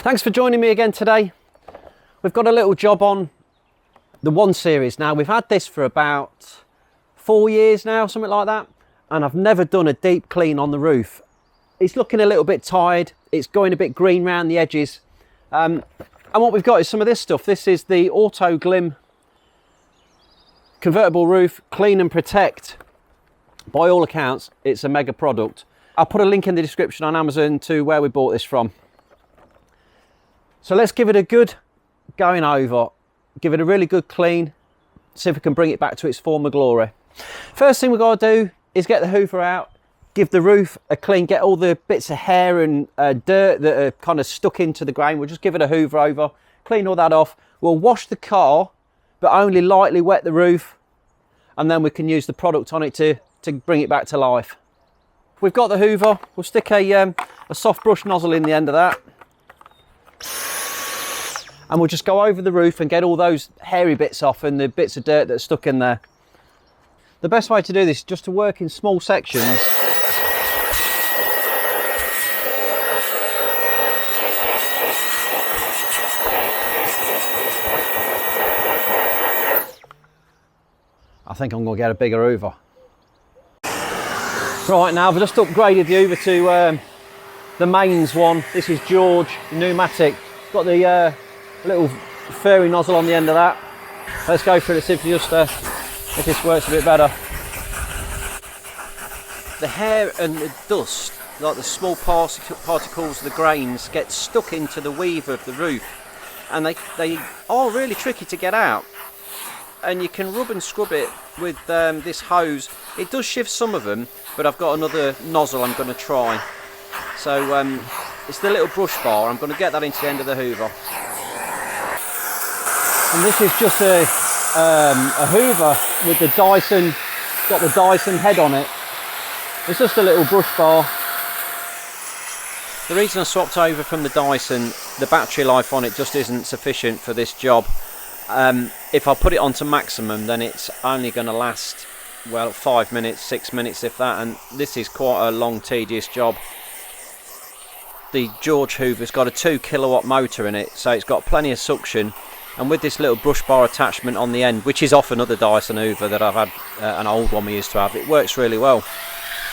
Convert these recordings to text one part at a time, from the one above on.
Thanks for joining me again today. We've got a little job on the 1 series. Now, we've had this for about 4 years now, something like that, and I've never done a deep clean on the roof. It's looking a little bit tired, it's going a bit green around the edges, and what we've got is some of this stuff. This is the Auto Glym convertible roof clean and protect. By all accounts, it's a mega product. I'll put a link in the description on Amazon to where we bought this from. So let's give it a good going over, give it a really good clean, see if we can bring it back to its former glory. First thing we've got to do is get the hoover out, give the roof a clean, get all the bits of hair and dirt that are kind of stuck into the grain. We'll just give it a hoover over, clean all that off. We'll wash the car, but only lightly wet the roof, and then we can use the product on it to bring it back to life. We've got the hoover, we'll stick a soft brush nozzle in the end of that, and we'll just go over the roof and get all those hairy bits off and the bits of dirt that's stuck in there. The best way to do this is just to work in small sections. I think I'm going to get a bigger hoover. Right, now I've just upgraded the hoover to the mains one. This is George, pneumatic. Got the little furry nozzle on the end of that. Let's go through it, see if this works a bit better. The hair and the dust, like the small particles of the grains, get stuck into the weave of the roof, and they are really tricky to get out. And you can rub and scrub it with this hose. It does shift some of them, but I've got another nozzle I'm going to try. So it's the little brush bar. I'm going to get that into the end of the hoover. And this is just a hoover with the Dyson, got the Dyson head on it. It's just a little brush bar. The reason I swapped over from the Dyson, the battery life on it just isn't sufficient for this job. If I put it onto maximum, then it's only going to last, well, 5 minutes, 6 minutes if that, and this is quite a long, tedious job. The George hoover's got a 2 kilowatt motor in it, so it's got plenty of suction, and with this little brush bar attachment on the end, which is off another Dyson hoover that I've had, an old one we used to have, it works really well.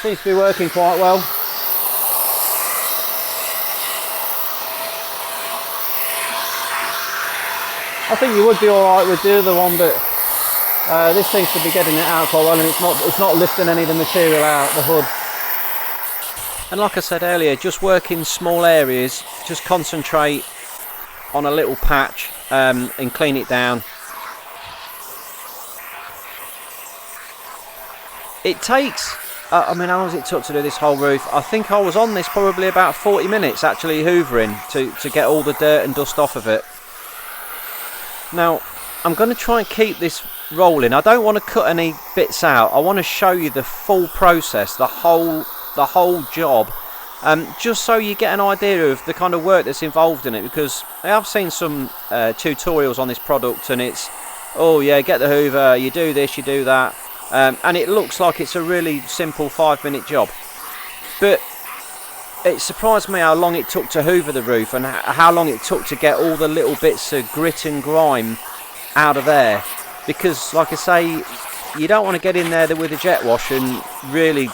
Seems to be working quite well. I think you would be alright with the other one, but this seems to be getting it out quite well, and it's not lifting any of the material out the hood. And like I said earlier, just work in small areas, just concentrate on a little patch and clean it down. It takes, I mean, how long has it took to do this whole roof? I think I was on this probably about 40 minutes actually hoovering to get all the dirt and dust off of it. Now, I'm going to try and keep this rolling. I don't want to cut any bits out. I want to show you the full process, the whole job, just so you get an idea of the kind of work that's involved in it, because I have seen some tutorials on this product, and it's, oh yeah, get the hoover, you do this, you do that, and it looks like it's a really simple 5-minute job. But it surprised me how long it took to hoover the roof, and how long it took to get all the little bits of grit and grime out of there. Because, like I say, you don't want to get in there with a jet wash and really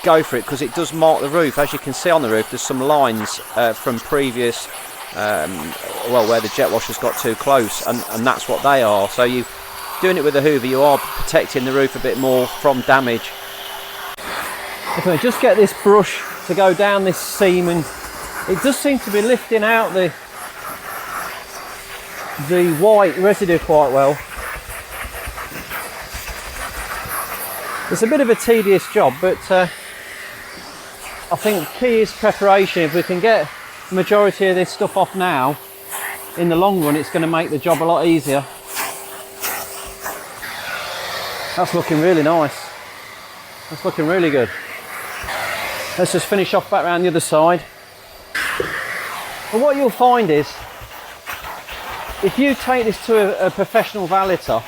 go for it, because it does mark the roof. As you can see on the roof, there's some lines from previous, well, where the jet wash has got too close, and that's what they are. So you doing it with a hoover, you are protecting the roof a bit more from damage. If I just get this brush to go down this seam, and it does seem to be lifting out the white residue quite well. It's a bit of a tedious job, but I think key is preparation. If we can get the majority of this stuff off now, in the long run it's going to make the job a lot easier. That's looking really nice. That's looking really good. Let's just finish off back around the other side. And what you'll find is, if you take this to a professional valeter,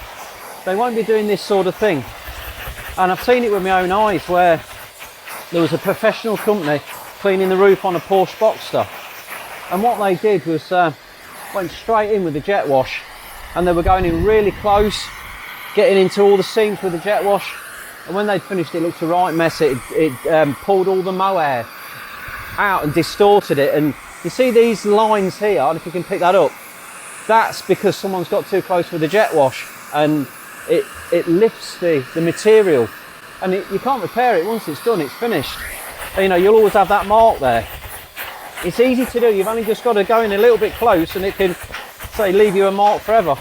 they won't be doing this sort of thing. And I've seen it with my own eyes, where there was a professional company cleaning the roof on a Porsche Boxster, And what they did was went straight in with the jet wash, and they were going in really close, getting into all the seams with the jet wash. And when they'd finished, it looked a right mess. It pulled all the mohair out and distorted it. And you see these lines here, and if you can pick that up, that's because someone's got too close with the jet wash, and it lifts the material, and you can't repair it. Once it's done, it's finished. And, you know, you'll always have that mark there. It's easy to do. You've only just got to go in a little bit close, and it can, say, leave you a mark forever.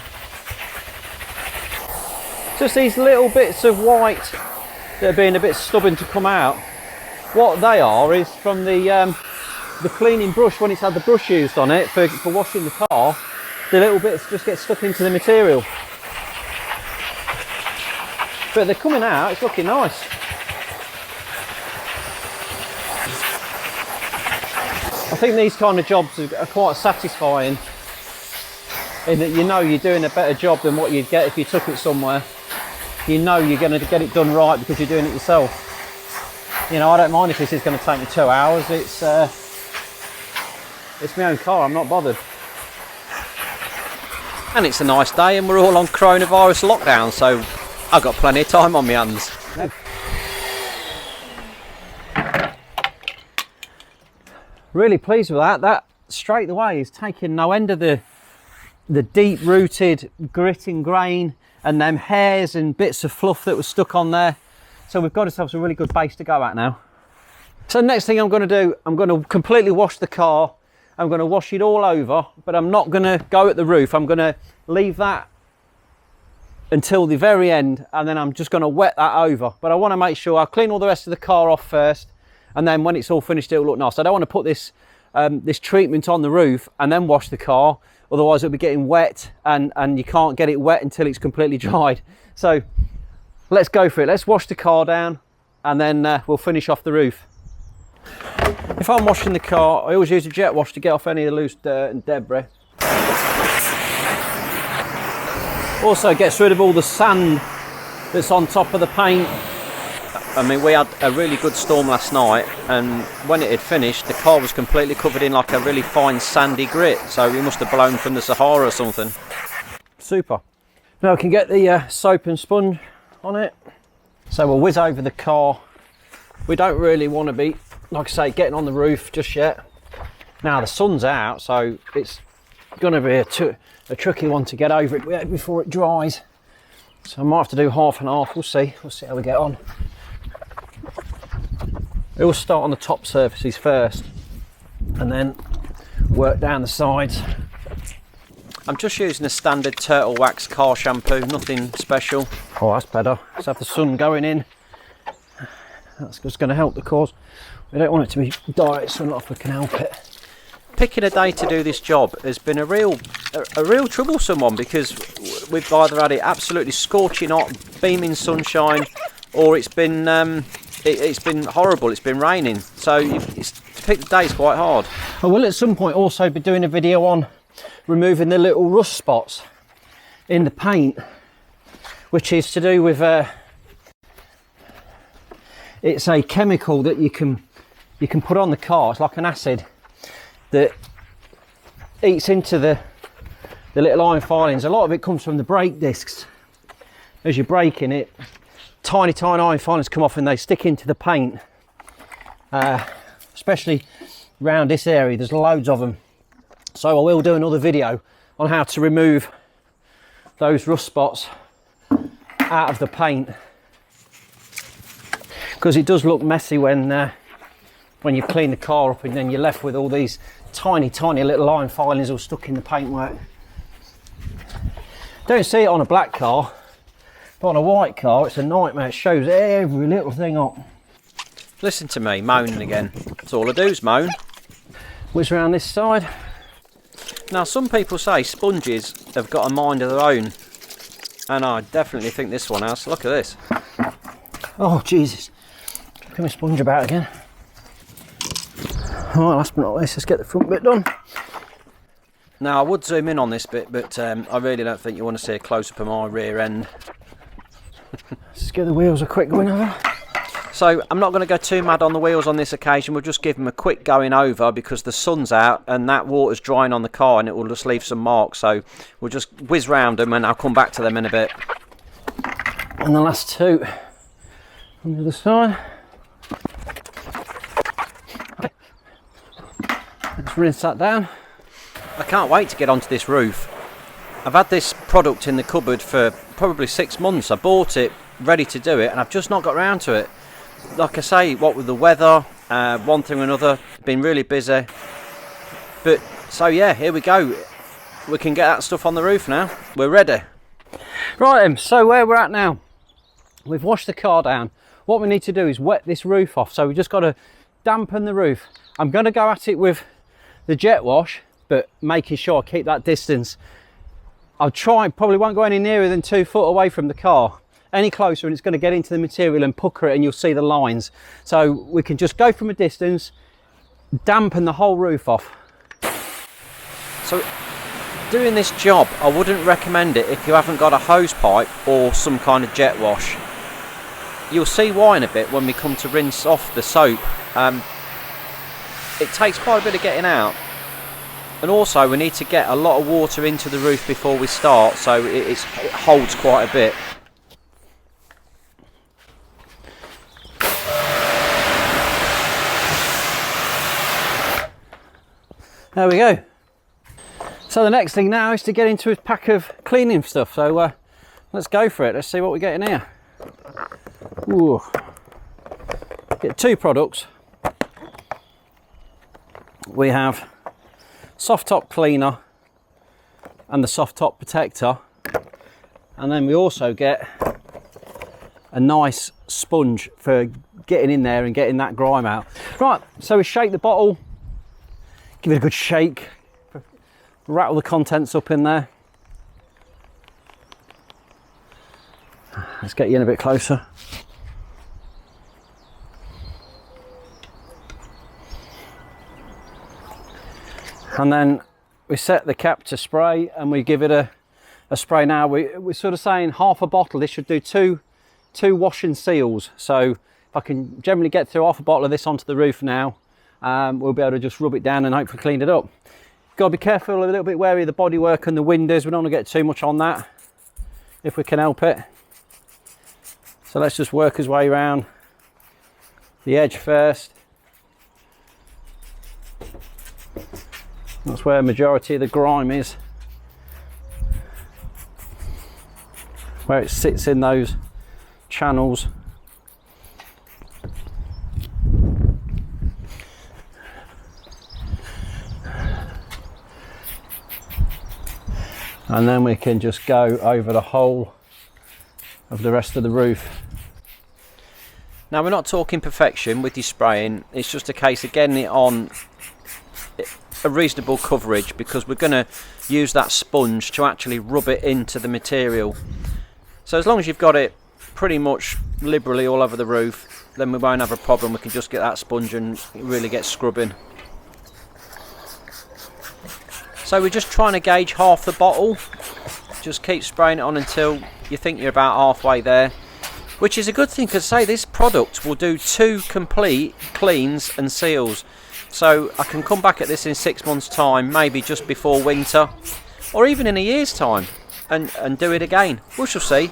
Just these little bits of white that are being a bit stubborn to come out. What they are is from the cleaning brush, when it's had the brush used on it for washing the car. The little bits just get stuck into the material. But they're coming out, it's looking nice. I think these kind of jobs are quite satisfying, in that you know you're doing a better job than what you'd get if you took it somewhere. You know you're going to get it done right because you're doing it yourself. You know, I don't mind if this is going to take me 2 hours. It's my own car, I'm not bothered. And it's a nice day, and we're all on coronavirus lockdown, so I've got plenty of time on my hands. Really pleased with that. That straight away is taking no end of the deep-rooted grit and grain and them hairs and bits of fluff that was stuck on there. So we've got ourselves a really good base to go at now. So next thing I'm going to do, I'm going to completely wash the car. I'm going to wash it all over, but I'm not going to go at the roof. I'm going to leave that until the very end, and then I'm just going to wet that over. But I want to make sure I clean all the rest of the car off first, and then when it's all finished, it'll look nice. I don't want to put this this treatment on the roof and then wash the car, otherwise it'll be getting wet, and you can't get it wet until it's completely dried. So let's go for it. Let's wash the car down, and then we'll finish off the roof. If I'm washing the car, I always use a jet wash to get off any of the loose dirt and debris. Also gets rid of all the sand that's on top of the paint. I mean, we had a really good storm last night, and when it had finished, the car was completely covered in like a really fine sandy grit, so it must have blown from the Sahara or something. Super. Now I can get the soap and sponge on it. So we'll whiz over the car. We don't really want to be, like I say, getting on the roof just yet. Now the sun's out, so it's going to be a tricky one to get over it before it dries. So I might have to do half and half. We'll see how we get on. We'll start on the top surfaces first, and then work down the sides. I'm just using a standard turtle wax car shampoo, nothing special. Oh, that's better. Let's have the sun going in. That's just going to help the cause. We don't want it to be direct sunlight if we can help it. Picking a day to do this job has been a real troublesome one, because we've either had it absolutely scorching hot, beaming sunshine, or it's been horrible. It's been raining, so to pick the day is quite hard. I will at some point also be doing a video on removing the little rust spots in the paint, which is to do with it's a chemical that you can put on the car. It's like an acid that eats into the little iron filings. A lot of it comes from the brake discs. As you're braking it, tiny iron filings come off and they stick into the paint, especially around this area. There's loads of them, so I will do another video on how to remove those rust spots out of the paint, because it does look messy when you clean the car up and then you're left with all these tiny little iron filings all stuck in the paintwork. Don't see it on a black car, but on a white car it's a nightmare. It shows every little thing up. Listen to me moaning again. That's all I do is moan. Whiz around this side. Now some people say sponges have got a mind of their own, and I definitely think this one has. Look at this. Oh Jesus. Look at my sponge about again. Alright, last but not least, let's get the front bit done. Now I would zoom in on this bit, but I really don't think you want to see a close-up of my rear end. Let's get the wheels a quick going over. So I'm not going to go too mad on the wheels on this occasion. We'll just give them a quick going over because the sun's out and that water's drying on the car and it will just leave some marks. So we'll just whiz round them and I'll come back to them in a bit. And the last two on the other side. Let's rinse that down. I can't wait to get onto this roof. I've had this product in the cupboard for probably 6 months. I bought it ready to do it and I've just not got around to it. Like I say, what with the weather, one thing or another, been really busy. But so yeah, here we go. We can get that stuff on the roof now. We're ready. Right then, so where we're at now, we've washed the car down. What we need to do is wet this roof off. So we just got to dampen the roof. I'm going to go at it with the jet wash, but making sure I keep that distance. I'll try, probably won't go any nearer than 2 foot away from the car. Any closer and it's going to get into the material and pucker it and you'll see the lines. So we can just go from a distance, dampen the whole roof off. So doing this job, I wouldn't recommend it if you haven't got a hose pipe or some kind of jet wash. You'll see why in a bit when we come to rinse off the soap. It takes quite a bit of getting out. And also we need to get a lot of water into the roof before we start, so it holds quite a bit. There we go. So the next thing now is to get into a pack of cleaning stuff. So let's go for it. Let's see what we get in here. Ooh. Get 2 products. We have soft top cleaner and the soft top protector. And then we also get a nice sponge for getting in there and getting that grime out. Right, so we shake the bottle. Give it a good shake, rattle the contents up in there. Let's get you in a bit closer. And then we set the cap to spray and we give it a spray now. We're sort of saying half a bottle. This should do two wash and seals. So if I can generally get through half a bottle of this onto the roof now, we'll be able to just rub it down and hopefully clean it up. Got to be careful, a little bit wary of the bodywork and the windows. We don't want to get too much on that if we can help it. So let's just work his way around the edge first. That's where a majority of the grime is, where it sits in those channels. And then we can just go over the whole of the rest of the roof. Now we're not talking perfection with your spraying, it's just a case of getting it on a reasonable coverage, because we're going to use that sponge to actually rub it into the material. So as long as you've got it pretty much liberally all over the roof, then we won't have a problem. We can just get that sponge and really get scrubbing. So we're just trying to gauge half the bottle. Just keep spraying it on until you think you're about halfway there, which is a good thing, because say this product will do 2 complete cleans and seals. So I can come back at this in 6 months time, maybe just before winter, or even in a year's time, and do it again. We shall see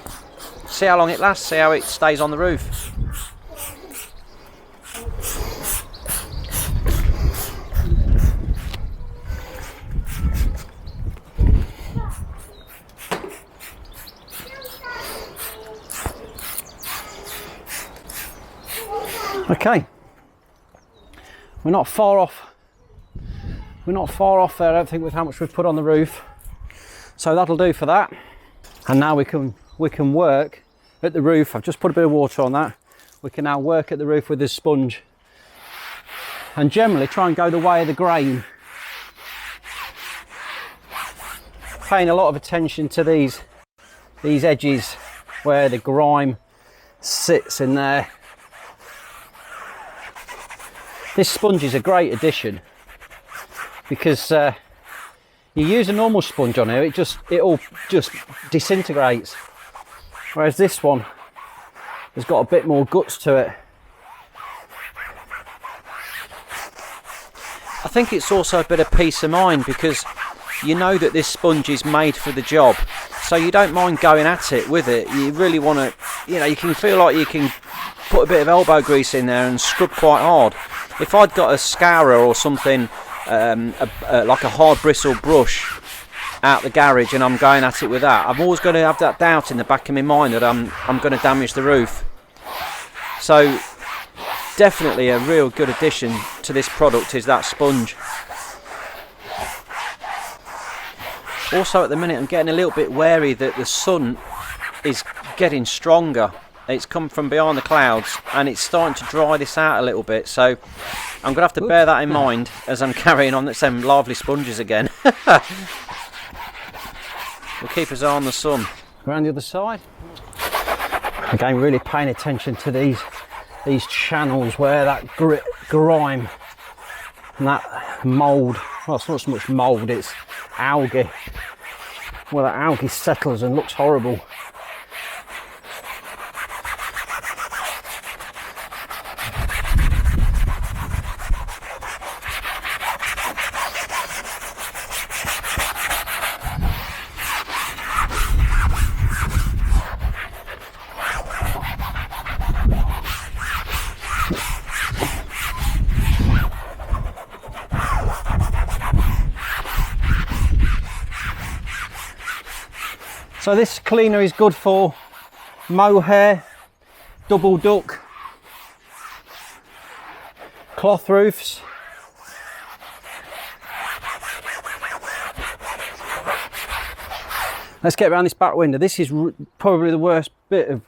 how long it lasts, see how it stays on the roof. Okay, we're not far off. We're not far off there, I don't think, with how much we've put on the roof. So that'll do for that. And now we can work at the roof. I've just put a bit of water on that. We can now work at the roof with this sponge and generally try and go the way of the grain. Paying a lot of attention to these edges where the grime sits in there. This sponge is a great addition, because you use a normal sponge on here, it all just disintegrates, whereas this one has got a bit more guts to it. I think it's also a bit of peace of mind, because you know that this sponge is made for the job, so you don't mind going at it with it. You really want to, you know, you can feel like you can put a bit of elbow grease in there and scrub quite hard. If I'd got a scourer or something, like a hard bristle brush out the garage, and I'm going at it with that, I'm always going to have that doubt in the back of my mind that I'm going to damage the roof. So definitely a real good addition to this product is that sponge. Also at the minute I'm getting a little bit wary that the sun is getting stronger. It's come from behind the clouds and it's starting to dry this out a little bit, so I'm going to have to bear that in mind as I'm carrying on some lively sponges again. We'll keep his eye on the sun. Around the other side. Again, really paying attention to these channels where that grime and that mould, well, it's not so much mould, it's algae, where that algae settles and looks horrible. So this cleaner is good for mohair, double duck, cloth roofs. Let's get around this back window. This is probably the worst bit of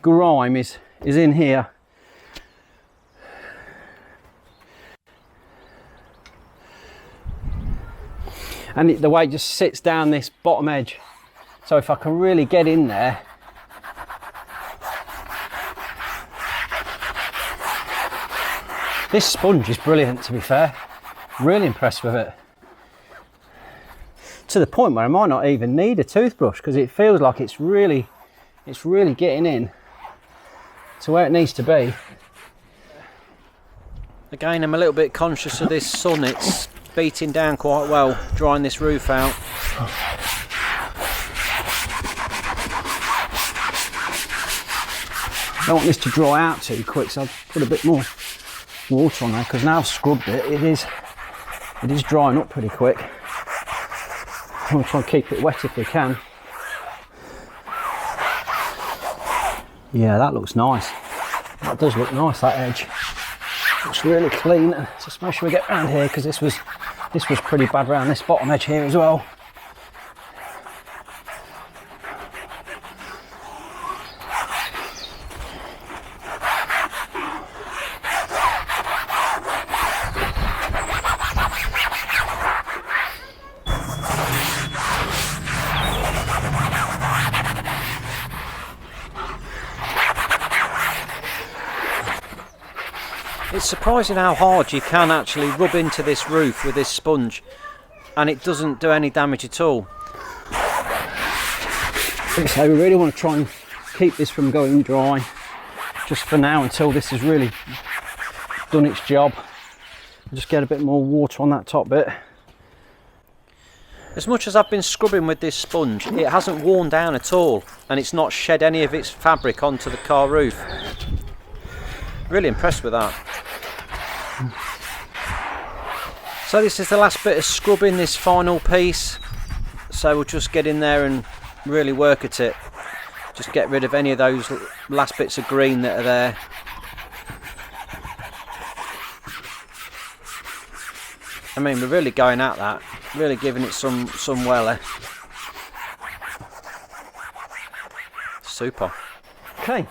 grime is in here. And the way it just sits down this bottom edge. So if I can really get in there, this sponge is brilliant, to be fair. Really impressed with it. To the point where I might not even need a toothbrush, because it feels like it's really getting in to where it needs to be. Again, I'm a little bit conscious of this sun. It's beating down quite well, drying this roof out. I don't want this to dry out too quick, so I'll put a bit more water on there, because now I've scrubbed it, it is drying up pretty quick. I'm going to try and keep it wet if we can. Yeah, that looks nice. That does look nice, that edge. Looks really clean. Just make sure we get around here, because this was pretty bad around this bottom edge here as well. It's surprising how hard you can actually rub into this roof with this sponge and it doesn't do any damage at all. So we really want to try and keep this from going dry just for now, until this has really done its job. Just get a bit more water on that top bit. As much as I've been scrubbing with this sponge, it hasn't worn down at all, and it's not shed any of its fabric onto the car roof. Really impressed with that. So this is the last bit of scrubbing, this final piece. So we'll just get in there and really work at it. Just get rid of any of those last bits of green that are there. I mean, we're really going at that, really giving it some weller. Super. Okay.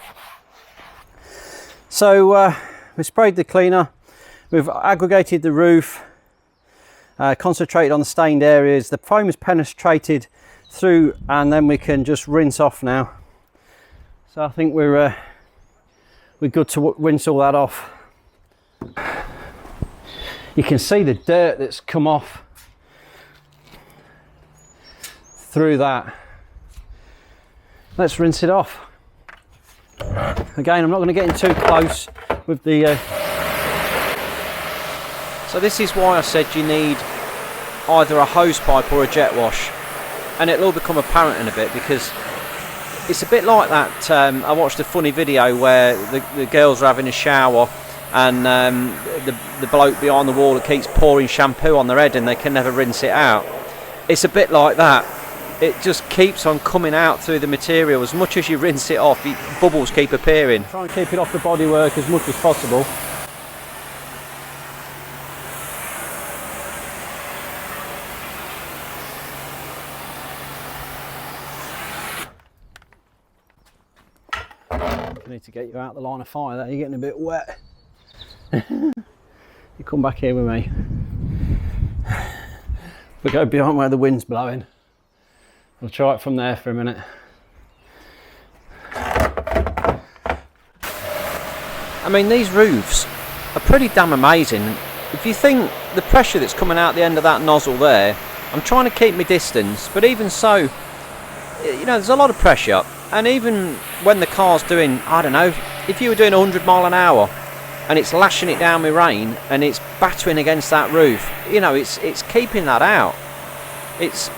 So we sprayed the cleaner, we've aggregated the roof, concentrated on the stained areas. The foam is penetrated through, and then we can just rinse off now. So I think we're good to rinse all that off. You can see the dirt that's come off through that. Let's rinse it off. Again, I'm not going to get in too close with the So this is why I said you need either a hose pipe or a jet wash, and it'll all become apparent in a bit, because it's a bit like that. I watched a funny video where the girls are having a shower, and the bloke behind the wall that keeps pouring shampoo on their head and they can never rinse it out. It's a bit like that. It just keeps on coming out through the material. As much as you rinse it off, bubbles keep appearing. Try and keep it off the bodywork as much as possible. I need to get you out the line of fire there, you're getting a bit wet. You come back here with me. We go behind where the wind's blowing. We'll try it from there for a minute. I mean, these roofs are pretty damn amazing. If you think the pressure that's coming out the end of that nozzle there, I'm trying to keep my distance, but even so, you know, there's a lot of pressure. And even when the car's doing, I don't know, if you were doing 100 mile an hour and it's lashing it down with rain and it's battering against that roof, you know, it's keeping that out. It's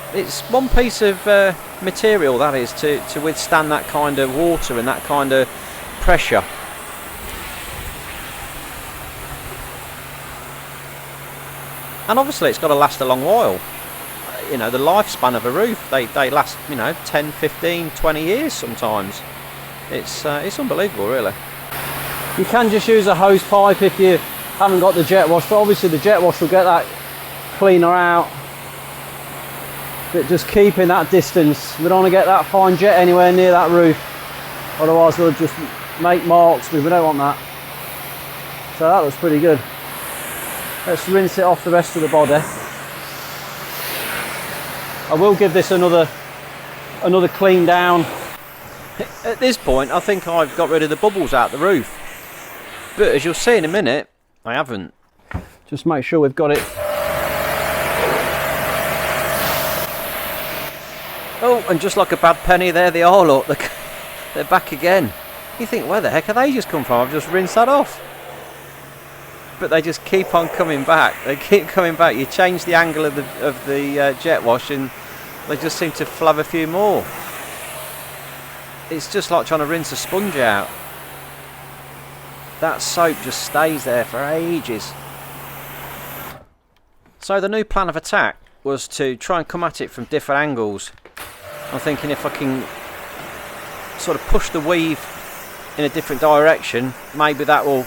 one piece of material, that is, to withstand that kind of water and that kind of pressure. And obviously it's got to last a long while. You know, the lifespan of a roof, they last, you know, 10, 15, 20 years sometimes. It's unbelievable, really. You can just use a hose pipe if you haven't got the jet wash, but obviously the jet wash will get that cleaner out. But just keeping that distance, we don't want to get that fine jet anywhere near that roof, otherwise we'll just make marks. We don't want that. So that looks pretty good. Let's rinse it off the rest of the body. I will give this another clean down. At this point, I think I've got rid of the bubbles out the roof. But as you'll see in a minute, I haven't. Just make sure we've got it. Oh, and just like a bad penny, there they are, look. They're back again. You think, where the heck have they just come from? I've just rinsed that off. But they just keep on coming back. They keep coming back. You change the angle of the jet wash and they just seem to flub a few more. It's just like trying to rinse a sponge out. That soap just stays there for ages. So the new plan of attack was to try and come at it from different angles. I'm thinking if I can sort of push the weave in a different direction, maybe that will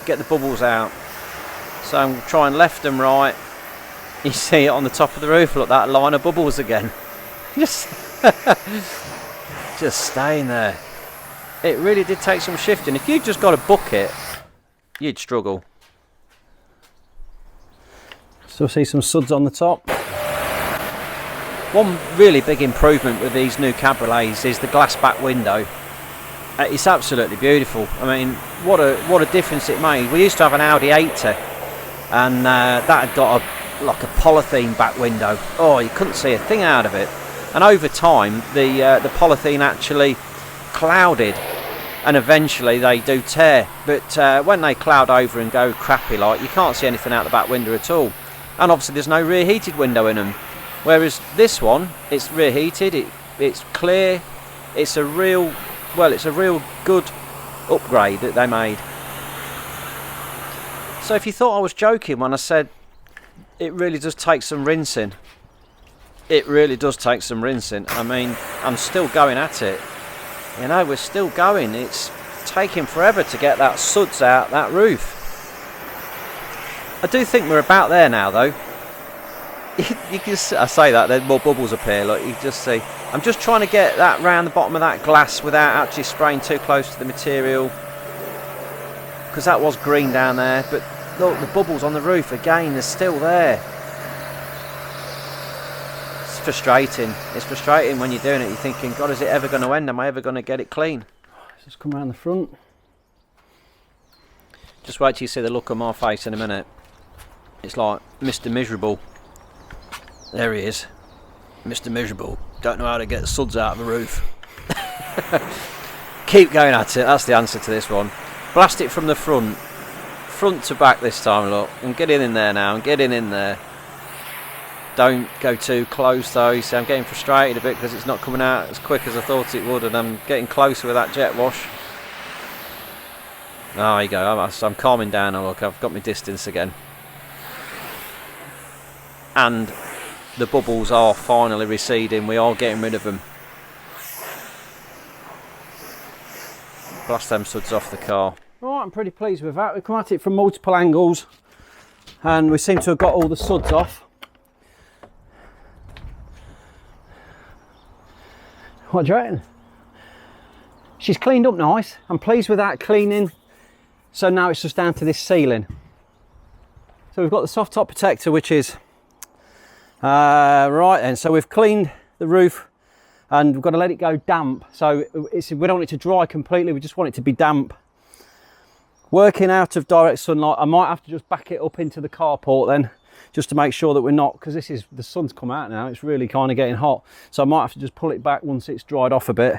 get the bubbles out. So I'm trying left and right. You see it on the top of the roof, look, that line of bubbles again. Just staying there. It really did take some shifting. If you'd just got a bucket, you'd struggle. Still see some suds on the top. One really big improvement with these new cabriolets is the glass back window. It's absolutely beautiful. I mean, what a difference it made. We used to have an Audi 80 and that had got like a polythene back window. Oh, you couldn't see a thing out of it. And over time, the polythene actually clouded, and eventually they do tear. But when they cloud over and go crappy like, you can't see anything out the back window at all. And obviously there's no rear heated window in them. Whereas this one, it's rear heated, it's clear, it's a real good upgrade that they made. So if you thought I was joking when I said it really does take some rinsing, it really does take some rinsing. I mean, I'm still going at it. You know, we're still going. It's taking forever to get that suds out that roof. I do think we're about there now, though. You can, I say that, then more bubbles appear. Look, you just see. I'm just trying to get that round the bottom of that glass without actually spraying too close to the material, because that was green down there. But look, the bubbles on the roof again, they're still there. It's frustrating. It's frustrating when you're doing it. You're thinking, God, is it ever going to end? Am I ever going to get it clean? Let's just come around the front. Just wait till you see the look on my face in a minute. It's like Mr. Miserable. There he is. Mr. Miserable. Don't know how to get the suds out of the roof. Keep going at it. That's the answer to this one. Blast it from the front. front to back this time, look. I'm getting in there now, I'm getting in there. Don't go too close though. You see, I'm getting frustrated a bit because it's not coming out as quick as I thought it would, and I'm getting closer with that jet wash. Oh, there you go, I'm calming down now, look, I've got my distance again. And the bubbles are finally receding, we are getting rid of them. Blast them suds off the car. Right, I'm pretty pleased with that. We've come at it from multiple angles and we seem to have got all the suds off. What do you reckon? She's cleaned up nice. I'm pleased with that cleaning. So now it's just down to this sealing. So we've got the soft top protector, which is right then. So we've cleaned the roof and we've got to let it go damp. So we don't want it to dry completely. We just want it to be damp. Working out of direct sunlight, I might have to just back it up into the carport then, just to make sure that we're not, because the sun's come out now, it's really kind of getting hot. So I might have to just pull it back once it's dried off a bit.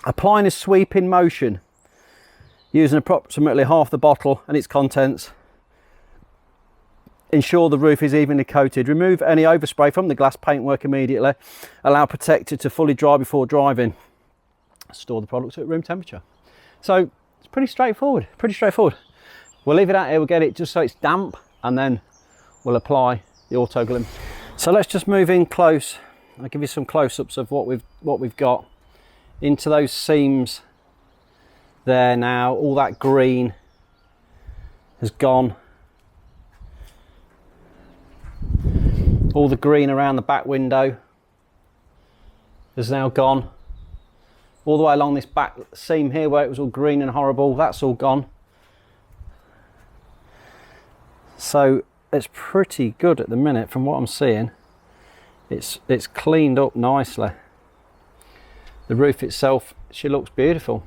Applying a sweeping motion, using approximately half the bottle and its contents. Ensure the roof is evenly coated. Remove any overspray from the glass paintwork immediately. Allow protector to fully dry before driving. Store the product at room temperature. So it's pretty straightforward, We'll leave it out here, we'll get it just so it's damp, and then we'll apply the Auto Glym. So let's just move in close. I'll give you some close-ups of what we've got into those seams there now. All that green has gone. All the green around the back window has now gone. All the way along this back seam here where it was all green and horrible, that's all gone. So it's pretty good at the minute from what I'm seeing. It's cleaned up nicely. The roof itself, she looks beautiful.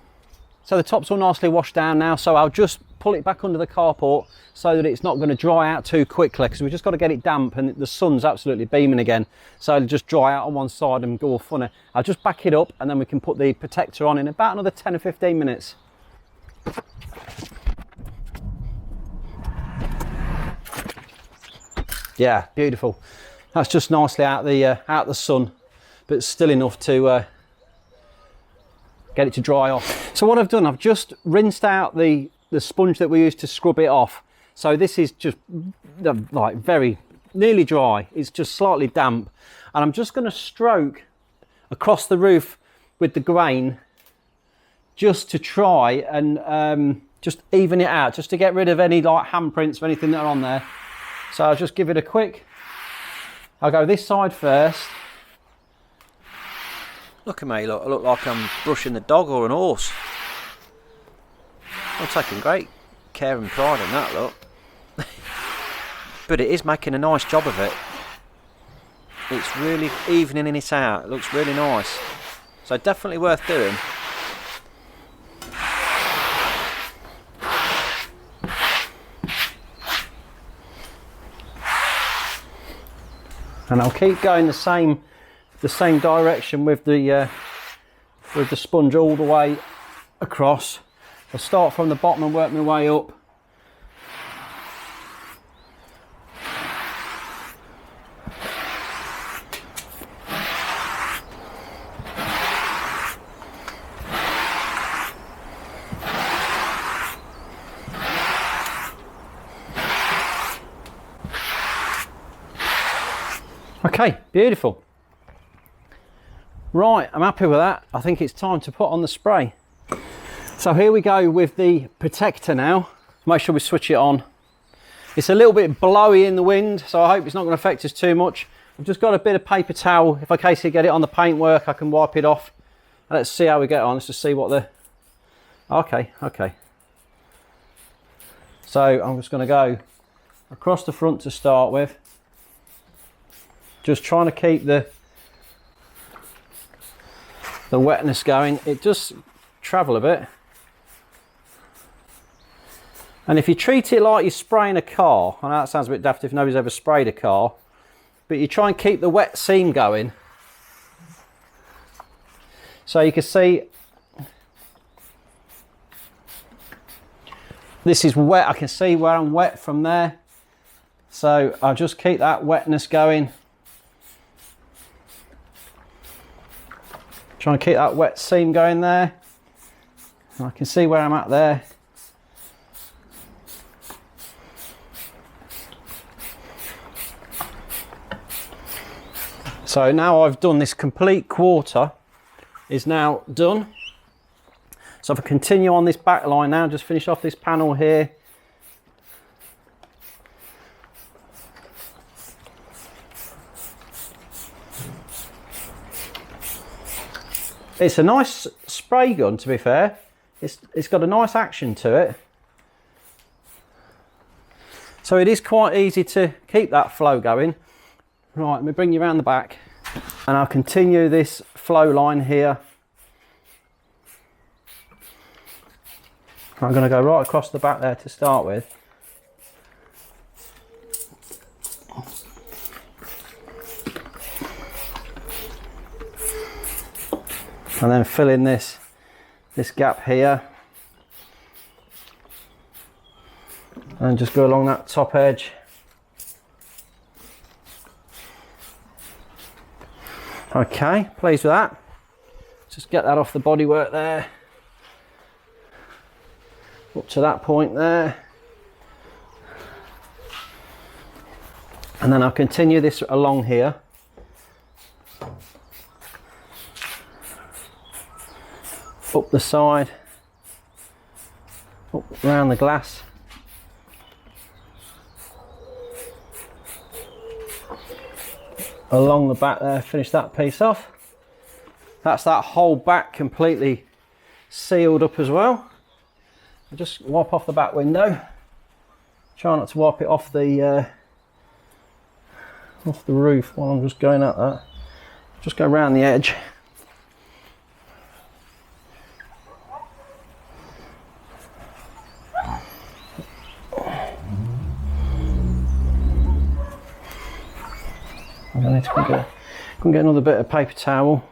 So the top's all nicely washed down now, so I'll just pull it back under the carport so that it's not going to dry out too quickly, because we've just got to get it damp and the sun's absolutely beaming again. So it'll just dry out on one side and go all funny. I'll just back it up and then we can put the protector on in about another 10 or 15 minutes. Yeah, beautiful. That's just nicely out the sun, but still enough to get it to dry off. So what I've done, I've just rinsed out the sponge that we used to scrub it off. So this is just like very nearly dry. It's just slightly damp, and I'm just going to stroke across the roof with the grain just to try and just even it out, just to get rid of any like handprints or anything that are on there. So I'll just give it a quick, I'll go this side first. Look at me, look, I look like I'm brushing the dog or an horse. I'm taking great care and pride in that, look. But it is making a nice job of it. It's really evening it out, it looks really nice. So definitely worth doing. And I'll keep going the same direction with the sponge all the way across. I'll start from the bottom and work my way up. Okay, beautiful. Right, I'm happy with that. I think it's time to put on the spray. So here we go with the protector now. Make sure we switch it on. It's a little bit blowy in the wind, so I hope it's not going to affect us too much. I've just got a bit of paper towel. If I case you get it on the paintwork, I can wipe it off. Let's see how we get on. Let's just see what the... Okay. So I'm just going to go across the front to start with. Just trying to keep the wetness going. It does travel a bit. And if you treat it like you're spraying a car, I know that sounds a bit daft if nobody's ever sprayed a car, but you try and keep the wet seam going. So you can see This is wet, I can see where I'm wet from there. So I'll just keep that wetness going. Try and keep that wet seam going there. I can see where I'm at there. So now I've done this complete quarter is now done. So if I continue on this back line now, just finish off this panel here. It's a nice spray gun, to be fair. It's got a nice action to it. So it is quite easy to keep that flow going. Right, let me bring you around the back and I'll continue this flow line here. I'm going to go right across the back there to start with. And then fill in this gap here. And just go along that top edge. Okay, pleased with that. Just get that off the bodywork there. Up to that point there. And then I'll continue this along here. Up the side. Up around the glass. Along the back there, finish that piece off. That's that whole back completely sealed up as well. I'll just wipe off the back window. Try not to wipe it off the roof while I'm just going at that. Just go around the edge. I need to go and get another bit of paper towel.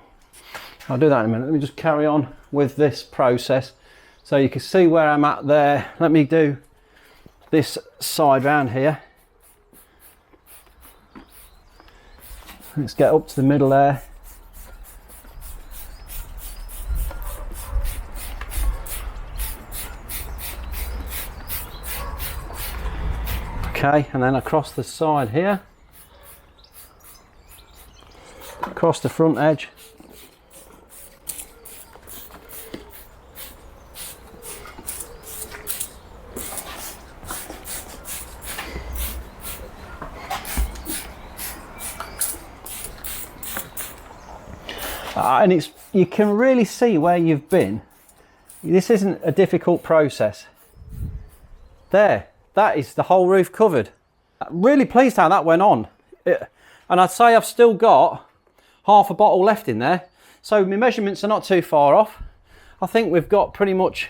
I'll do that in a minute. Let me just carry on with this process so you can see where I'm at there. Let me do this side round here. Let's get up to the middle there. Okay, and then across the side here. Across the front edge. And you can really see where you've been. This isn't a difficult process. There, that is the whole roof covered. I'm really pleased how that went on. And I'd say I've still got half a bottle left in there, so my measurements are not too far off. I think we've got pretty much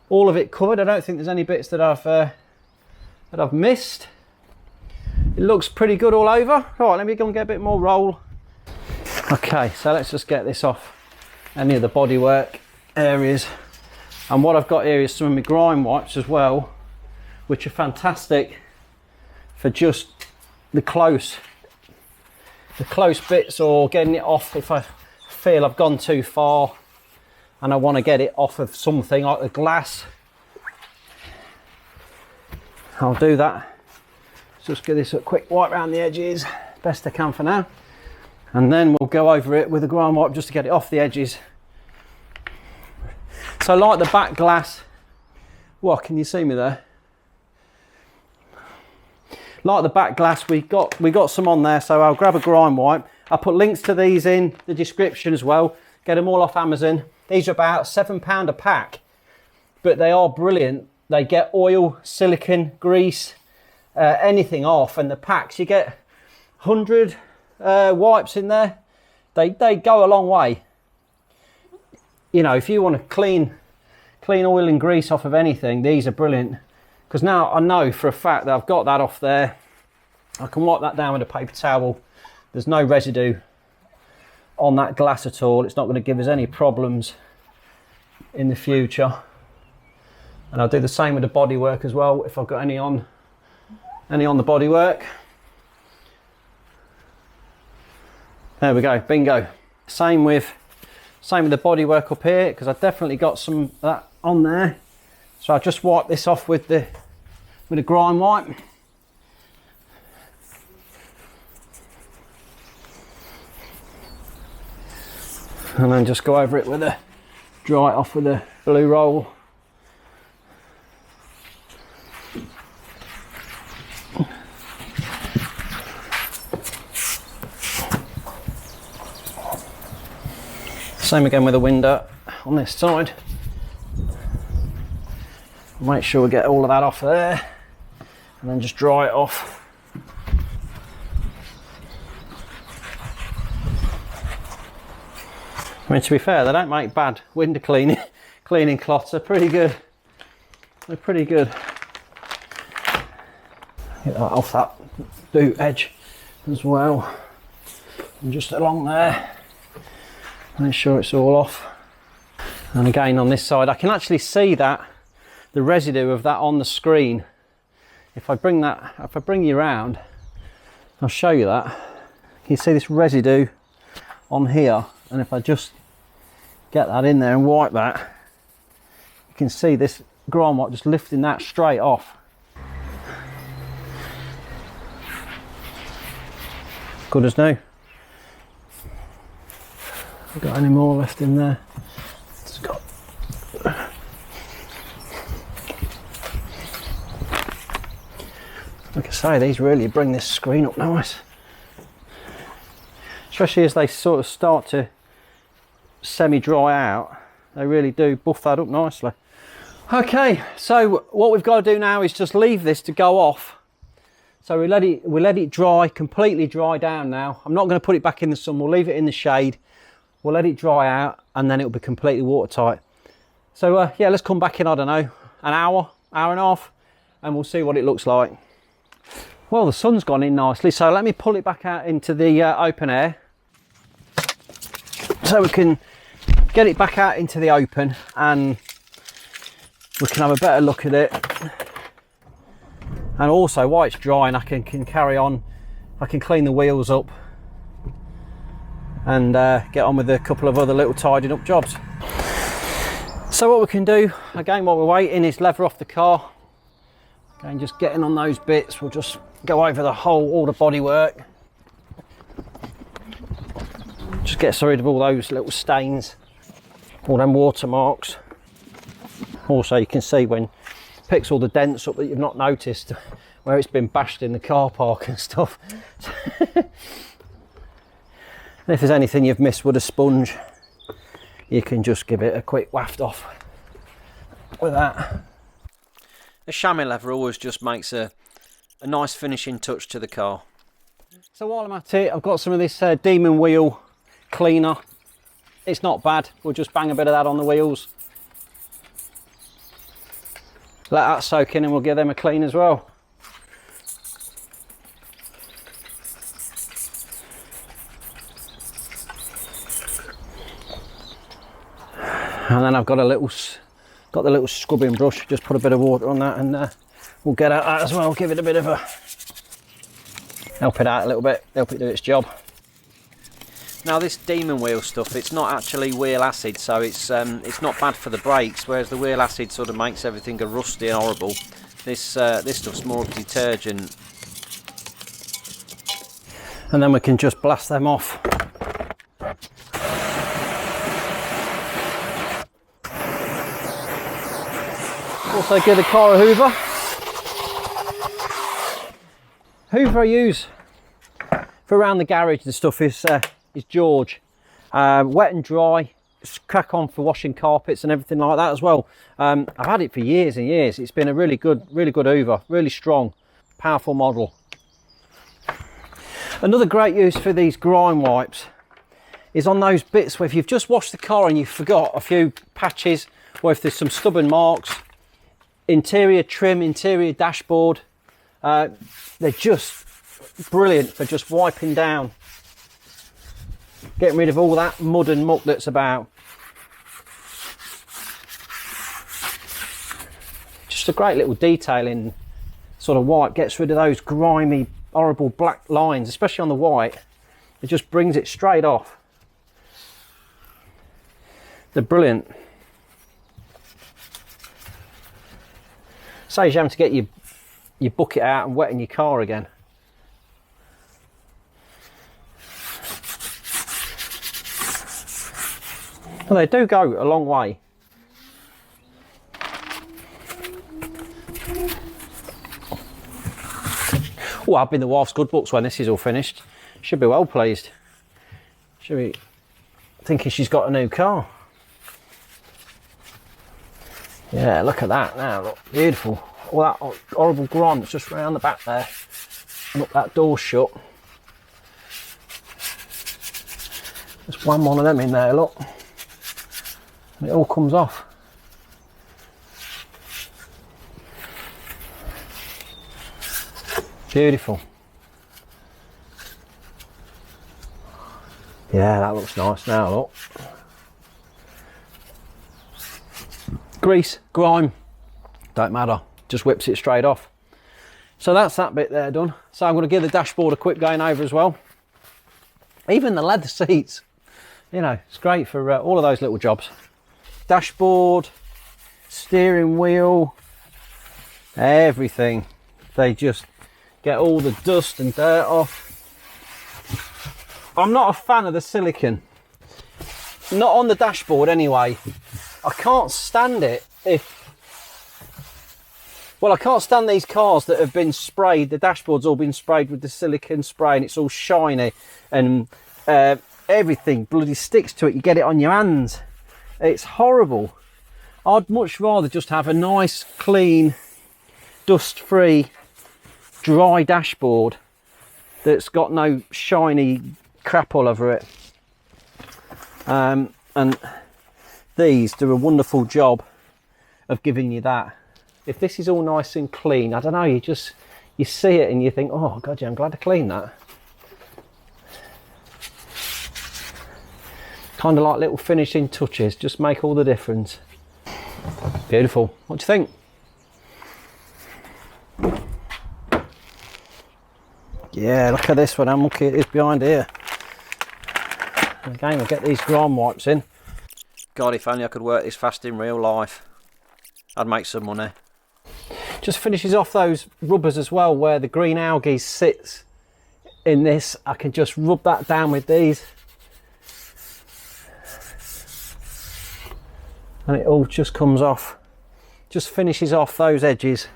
all of it covered. I don't think there's any bits that I've missed. It looks pretty good all over. All right, let me go and get a bit more roll. Okay, so let's just get this off any of the bodywork areas. And what I've got here is some of my grime wipes as well, which are fantastic for just the close bits, or getting it off if I feel I've gone too far and I want to get it off of something like the glass. I'll do that. Just give this a quick wipe around the edges, best I can for now, and then we'll go over it with a grime wipe just to get it off the edges. So like the back glass, what, can you see me there? Like the back glass, we got some on there, so I'll grab a grime wipe. I'll put links to these in the description as well. Get them all off Amazon. These are about £7 a pack, but they are brilliant. They get oil, silicone, grease, anything off, and the packs, you get 100 wipes in there. They go a long way. You know, if you want to clean oil and grease off of anything, these are brilliant. Because now I know for a fact that I've got that off there. I can wipe that down with a paper towel. There's no residue on that glass at all. It's not going to give us any problems in the future. And I'll do the same with the bodywork as well, if I've got any on the bodywork. There we go, bingo. Same with the bodywork up here, because I've definitely got some of that on there. So I'll just wipe this off with the grime wipe. And then just go over it with dry it off with a blue roll. Same again with the window on this side. Make sure we get all of that off there and then just dry it off. I mean, to be fair, they don't make bad window cleaning cloths. They're pretty good. They're pretty good. Get that off that boot edge as well. And just along there. Make sure it's all off. And again on this side, I can actually see that the residue of that on the screen. If I bring you around, I'll show you that. You can see this residue on here, and if I just get that in there and wipe that, you can see this grime wipe just lifting that straight off. Good as new. Have got any more left in there? It's got. Like I say, these really bring this screen up nice, especially as they sort of start to semi-dry out. They really do buff that up nicely. Okay, so what we've got to do now is just leave this to go off. So we let it dry, completely dry down now. I'm not going to put it back in the sun. We'll leave it in the shade. We'll let it dry out, and then it'll be completely watertight. So yeah, let's come back in, I don't know, an hour and a half, and we'll see what it looks like. Well, the sun's gone in nicely, so let me pull it back out into the open air so we can get it back out into the open and we can have a better look at it. And also, while it's drying, I can carry on. I can clean the wheels up and get on with a couple of other little tidying up jobs. So what we can do, again, while we're waiting, is lever off the car. Again, just getting on those bits, we'll just go over all the bodywork. Just get rid of all those little stains, all them watermarks. Also, you can see when it picks all the dents up that you've not noticed, where it's been bashed in the car park and stuff. And if there's anything you've missed with a sponge, you can just give it a quick waft off with that. The chamois leather always just makes a nice finishing touch to the car. So while I'm at it, I've got some of this Demon Wheel cleaner. It's not bad. We'll just bang a bit of that on the wheels. Let that soak in and we'll give them a clean as well. And then I've got the little scrubbing brush. Just put a bit of water on that and we'll get at that as well. Give it a bit of a help it out a little bit, help it do its job. Now this Demon Wheel stuff, it's not actually wheel acid, so it's not bad for the brakes. Whereas the wheel acid sort of makes everything go rusty and horrible. This stuff's more of a detergent. And then we can just blast them off. Also give the car a hoover. Hoover I use for around the garage and stuff is George. Wet and dry, crack on for washing carpets and everything like that as well. I've had it for years and years. It's been a really good hoover, really strong, powerful model. Another great use for these grime wipes is on those bits where if you've just washed the car and you forgot a few patches, or if there's some stubborn marks, interior trim, interior dashboard, they're just brilliant for just wiping down, getting rid of all that mud and muck that's about. Just a great little detailing sort of wipe, gets rid of those grimy, horrible black lines, especially on the white. It just brings it straight off. They're brilliant. Saves you having to get your bucket out and wetting your car again. Well, they do go a long way. Oh, I'll be in the wife's good books when this is all finished. Should be well pleased. Should be thinking she's got a new car. Yeah, look at that now, look, beautiful. All that horrible grime that's just round the back there. And look, that door's shut. Just one of them in there, look. And it all comes off. Beautiful. Yeah, that looks nice now, look. Grease, grime, don't matter, just whips it straight off. So that's that bit there done. So I'm going to give the dashboard a quick going over as well. Even the leather seats, you know, it's great for all of those little jobs. Dashboard, steering wheel, everything. They just get all the dust and dirt off. I'm not a fan of the silicone, not on the dashboard anyway. I can't stand it well, I can't stand these cars that have been sprayed, the dashboard's all been sprayed with the silicone spray and it's all shiny and everything bloody sticks to it. You get it on your hands. It's horrible. I'd much rather just have a nice, clean, dust-free, dry dashboard that's got no shiny crap all over it. And these do a wonderful job of giving you that. If this is all nice and clean, I don't know, you see it and you think, oh god, yeah, I'm glad I cleaned that. Kind of like little finishing touches, just make all the difference. Beautiful. What do you think? Yeah, look at this one, how mucky it is behind here. Again, we'll get these grime wipes in. God, if only I could work this fast in real life, I'd make some money. Just finishes off those rubbers as well, where the green algae sits in this. I can just rub that down with these. And it all just comes off. Just finishes off those edges.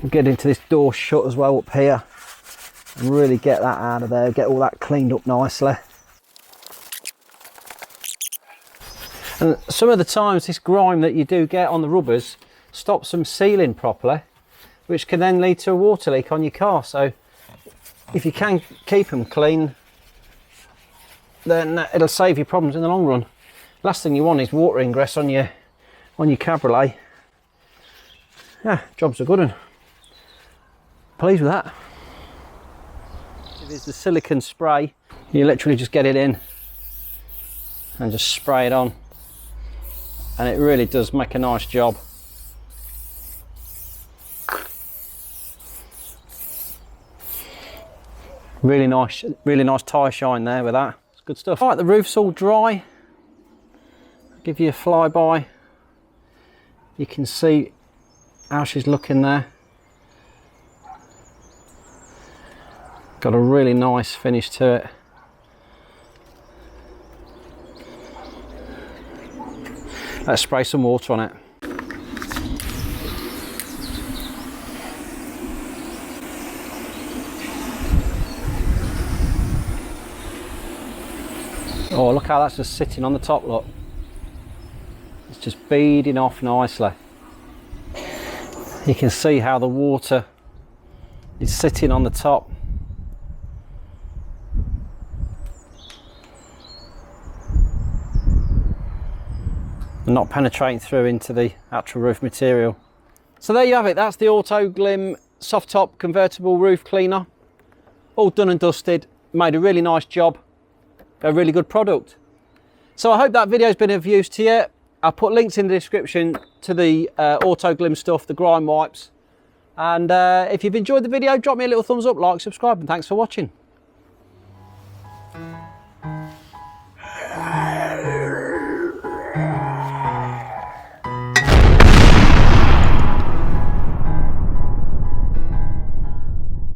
We'll get into this door shut as well up here. And really get that out of there, get all that cleaned up nicely. And some of the times this grime that you do get on the rubbers stops them sealing properly, which can then lead to a water leak on your car. So if you can keep them clean, then it'll save you problems in the long run. Last thing you want is water ingress on your cabriolet. Yeah, job's a good one. Pleased with that. It is the silicone spray. You literally just get it in and just spray it on, and it really does make a nice job. Really nice tyre shine there with that. It's good stuff. Right, the roof's all dry. I'll give you a flyby. You can see how she's looking there. Got a really nice finish to it. Let's spray some water on it. Oh, look how that's just sitting on the top, look. It's just beading off nicely. You can see how the water is sitting on the top. And not penetrating through into the actual roof material. So there you have it, that's the Auto Glym soft top convertible roof cleaner. All done and dusted, made a really nice job. A really good product. So I hope that video has been of use to you. I'll put links in the description to the Auto Glym stuff, the Grime Wipes. And if you've enjoyed the video, drop me a little thumbs up, like, subscribe, and thanks for watching.